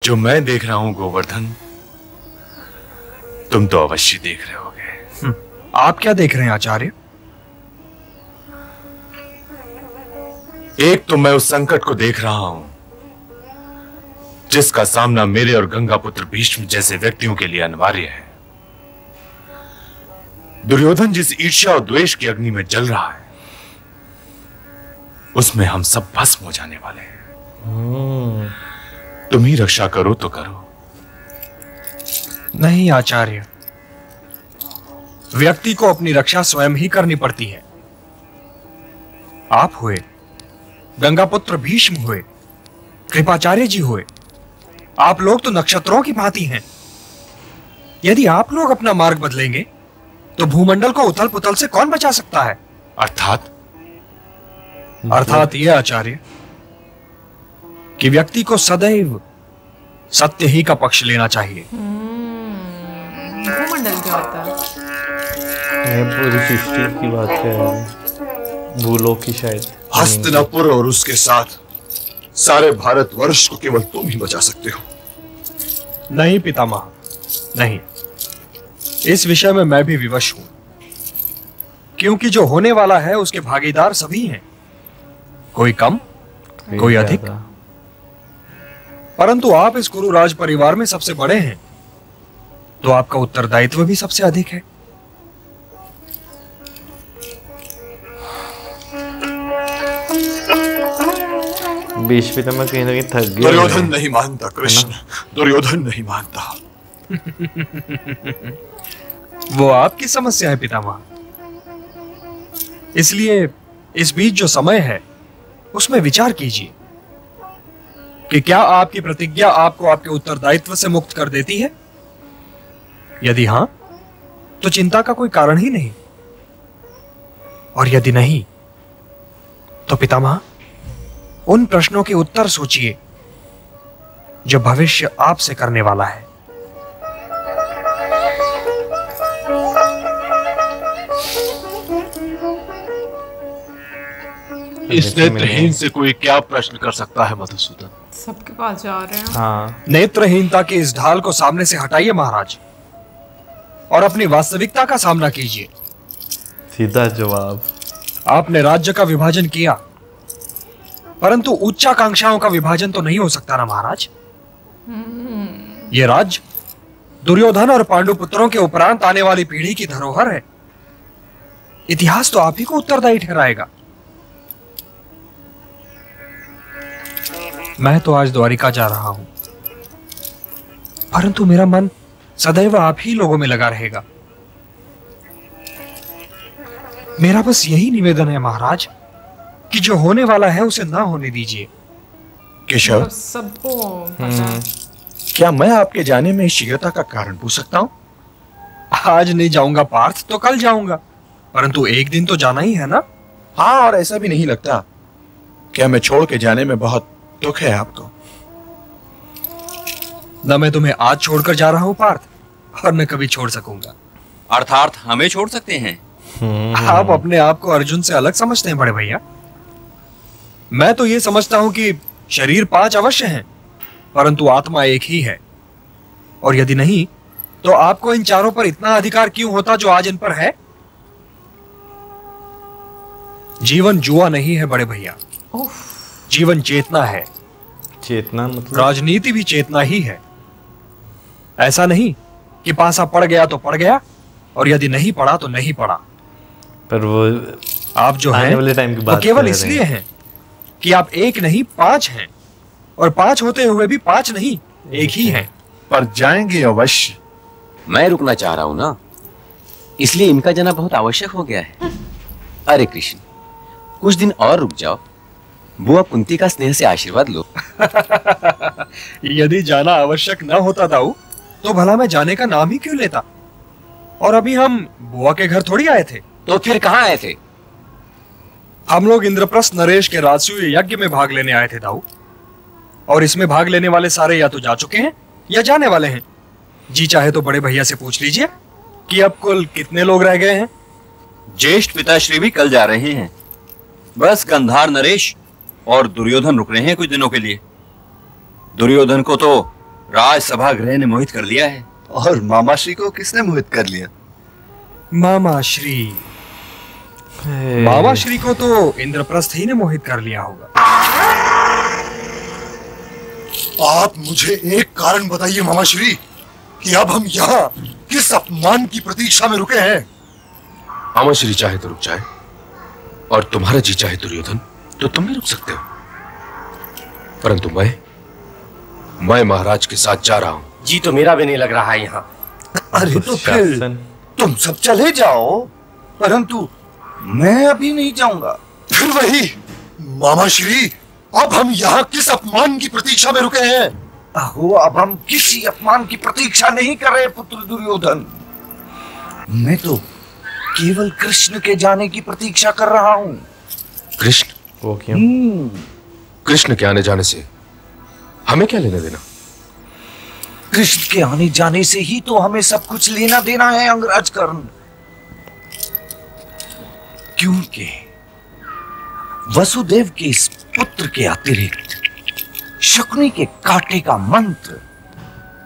जो मैं देख रहा हूं गोवर्धन, तुम तो अवश्य देख रहे होगे। आप क्या देख रहे हैं आचार्य? एक तो मैं उस संकट को देख रहा हूं जिसका सामना मेरे और गंगापुत्र भीष्म जैसे व्यक्तियों के लिए अनिवार्य है। दुर्योधन जिस ईर्ष्या और द्वेष की अग्नि में जल रहा है, उसमें हम सब भस्म हो जाने वाले हैं। तुम ही रक्षा करो तो करो। नहीं आचार्य, व्यक्ति को अपनी रक्षा स्वयं ही करनी पड़ती है। आप हुए, गंगापुत्र भीष्म हुए, कृपाचार्य जी हुए, आप लोग तो नक्षत्रों की भांति हैं। यदि आप लोग अपना मार्ग बदलेंगे तो भूमंडल को उथल पुथल से कौन बचा सकता है? अर्थात यह आचार्य कि व्यक्ति को सदैव सत्य ही का पक्ष लेना चाहिए। भूमंडल क्या होता है? ये पूरी सृष्टि की बात है, भूलोक की शायद। हस्तिनापुर और उसके साथ सारे भारतवर्ष को केवल तुम ही बचा सकते हो। नहीं पितामह, नहीं। इस विषय में मैं भी विवश हूं, क्योंकि जो होने वाला है उसके भागीदार सभी हैं, कोई कम कोई अधिक। परंतु आप इस कुरुराज परिवार में सबसे बड़े हैं, तो आपका उत्तरदायित्व भी सबसे अधिक है। बीच में तो मैं कहीं ना कहीं थक गया। दुर्योधन नहीं मानता कृष्ण, दुर्योधन नहीं मानता। वो आपकी समस्या है पितामह। इसलिए इस बीच जो समय है उसमें विचार कीजिए कि क्या आपकी प्रतिज्ञा आपको आपके उत्तरदायित्व से मुक्त कर देती है। यदि हां, तो चिंता का कोई कारण ही नहीं, और यदि नहीं, तो पितामह उन प्रश्नों के उत्तर सोचिए जो भविष्य आपसे करने वाला है। इस नेत्रहीन से कोई क्या प्रश्न कर सकता है मधुसूदन? सबके पास जा रहे हैं। हाँ, नेत्रहीनता के इस ढाल को सामने से हटाइए महाराज, और अपनी वास्तविकता का सामना कीजिए। सीधा जवाब। आपने राज्य का विभाजन किया, परंतु उच्चाकांक्षाओं का विभाजन तो नहीं हो सकता ना महाराज। यह राज्य दुर्योधन और पांडु पुत्रों के उपरांत आने वाली पीढ़ी की धरोहर है। इतिहास तो आप ही को उत्तरदायी ठहराएगा। मैं तो आज द्वारिका जा रहा हूं, परंतु मेरा मन सदैव आप ही लोगों में लगा रहेगा। मेरा बस यही निवेदन है महाराज कि जो होने वाला है उसे ना होने दीजिए। केशव, सबको पता है। क्या मैं आपके जाने में शीघ्रता का कारण पूछ सकता हूं? आज नहीं जाऊंगा पार्थ तो कल जाऊंगा, परंतु एक दिन तो जाना ही है ना। हाँ, और ऐसा भी नहीं लगता क्या मैं छोड़ के जाने में बहुत दुख है आपको? न मैं तुम्हें आज छोड़कर जा रहा हूं पार्थ, और न कभी छोड़ सकूंगा। अर्थात हमें छोड़ सकते हैं? आप अपने आप को अर्जुन से अलग समझते हैं बड़े भैया। मैं तो ये समझता हूं कि शरीर 5 अवश्य हैं, परंतु आत्मा एक ही है, और यदि नहीं तो आपको इन चारों पर इतना अधिकार क्यों होता जो आज इन पर है? जीवन जुआ नहीं है बड़े भैया, जीवन चेतना है। चेतना मतलब? राजनीति भी चेतना ही है। ऐसा नहीं कि पासा पड़ गया तो पड़ गया, और यदि नहीं पड़ा तो नहीं पड़ा। पर वो आप जो आने हैं वाले टाइम की वो बात केवल कर रहे इसलिए हैं हैं कि आप एक नहीं 5 हैं, और 5 होते हुए भी 5 नहीं, एक ही हैं। पर जाएंगे अवश्य। मैं रुकना चाह रहा हूं ना, इसलिए इनका जाना बहुत आवश्यक हो गया है। अरे कृष्ण, कुछ दिन और रुक जाओ, बुआ कुंती का स्नेह से आशीर्वाद लो। यदि जाना आवश्यक न होता दाऊ, तो भला मैं जाने का नाम ही क्यों लेता? और अभी हम बुआ के घर थोड़ी आए थे। तो फिर कहाँ आए थे? हम लोग इंद्रप्रस्थ नरेश के राजसूय यज्ञ में भाग लेने आए थे दाऊ, और इसमें भाग लेने वाले सारे या तो जा चुके हैं या जाने वाले हैं। जी चाहे तो बड़े भैया से पूछ लीजिए कि अब कुल कितने लोग रह गए हैं। ज्येष्ठ पिताश्री भी कल जा रहे हैं। बस गंधार नरेश और दुर्योधन रुक रहे हैं कुछ दिनों के लिए। दुर्योधन को तो राजसभा गृह ने मोहित कर लिया है। और मामाश्री को किसने मोहित कर लिया? मामाश्री। मामाश्री को तो इंद्रप्रस्थ ही ने मोहित कर लिया होगा। आप मुझे एक कारण बताइए मामाश्री कि अब हम यहाँ किस अपमान की प्रतीक्षा में रुके हैं। मामाश्री चाहे तो रुक जाए, और तुम्हारा जी चाहे दुर्योधन तो तुम भी रुक सकते हो, परंतु मैं महाराज के साथ जा रहा हूं। जी तो मेरा भी नहीं लग रहा है यहाँ। अरे तो फिर तुम सब चले जाओ, परंतु मैं अभी नहीं जाऊंगा। फिर वही मामाश्री, अब हम यहाँ किस अपमान की प्रतीक्षा में रुके हैं? अहो, अब हम किसी अपमान की प्रतीक्षा नहीं कर रहे पुत्र दुर्योधन। मैं तो केवल कृष्ण के जाने की प्रतीक्षा कर रहा हूँ। कृष्ण? वो क्यों? कृष्ण के आने जाने से हमें क्या लेना देना? कृष्ण के आने जाने से ही तो हमें सब कुछ लेना देना है अंगराज कर्ण। क्योंकि वसुदेव के इस पुत्र के अतिरिक्त शकुनी के कांटे का मंत्र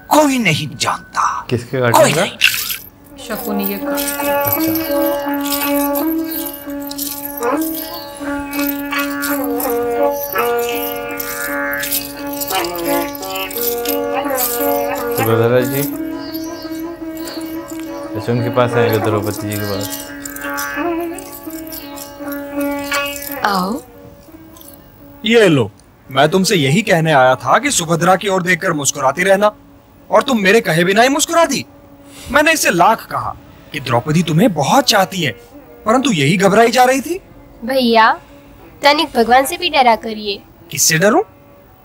कोई नहीं जानता। किसके कांटे का? शकुनी के सुभद्रा जी ऐसे उनके पास आएंगे, द्रौपदी जी के पास। आओ। ये लो, मैं तुमसे यही कहने आया था कि सुभद्रा की ओर देखकर मुस्कुराती रहना, और तुम मेरे कहे बिना ही मुस्कुरा दी। मैंने इसे लाख कहा कि द्रौपदी तुम्हें बहुत चाहती है, परंतु यही घबराई जा रही थी। भैया, तनिक भगवान से भी डरा करिए। किससे डरूं?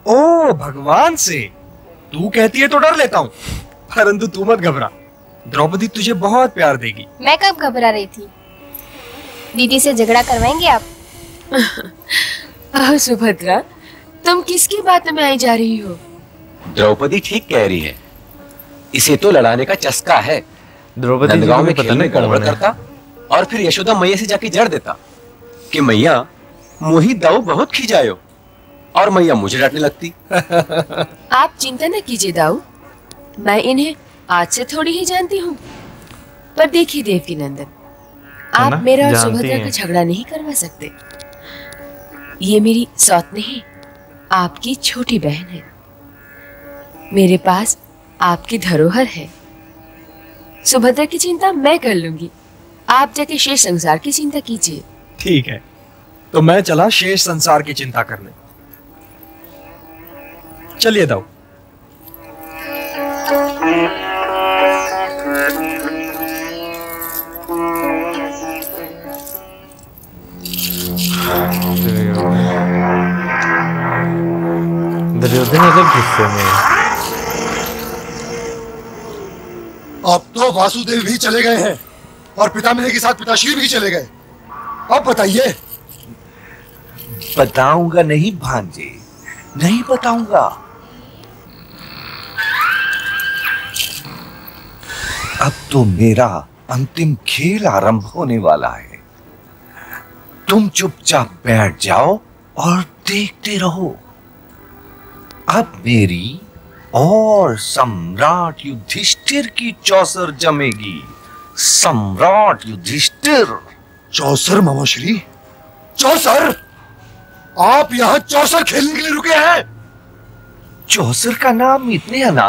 ओ, भगवान से। तू कहती है तो डर लेता हूँ, परंतु तू मत घबरा, द्रौपदी तुझे बहुत प्यार देगी। मैं कब घबरा रही थी? दीदी से झगड़ा करवाएंगे आप? सुभद्रा, तुम किसकी बात में आई जा रही हो? द्रौपदी ठीक कह रही है, इसे तो लड़ाने का चस्का है। द्रौपदी नंदगांव में खेल में गड़बड़ करता और फिर यशोदा मैया से जाके जड़ देता कि मैया मोही दाऊ बहुत खिजायो, और मैया मुझे डांटने लगती। आप चिंता न कीजिए दाऊ, मैं इन्हें आज से थोड़ी ही जानती हूँ। पर देखिए देवकी नंदन, आप मेरा और सुभद्रा का झगड़ा नहीं करवा सकते। ये मेरी सौत नहीं, आपकी छोटी बहन है। मेरे पास आपकी धरोहर है। सुभद्रा की चिंता मैं कर लूंगी, आप जाके शेष संसार की चिंता कीजिए। ठीक है, तो मैं चला शेष संसार की चिंता करने। चलिए दाऊ। दुर्योधन अलग गुस्से में। अब तो वासुदेव भी चले गए हैं और पितामह के साथ पिताश्री भी चले गए। अब बताइए। बताऊंगा नहीं भांजे, नहीं बताऊंगा। अब तो मेरा अंतिम खेल आरंभ होने वाला है। तुम चुपचाप बैठ जाओ और देखते रहो। अब मेरी और सम्राट युधिष्ठिर की चौसर जमेगी। सम्राट युधिष्ठिर। चौसर मामाश्री? चौसर? आप यहाँ चौसर खेलने के लिए रुके हैं? चौसर का नाम इतने अनाथ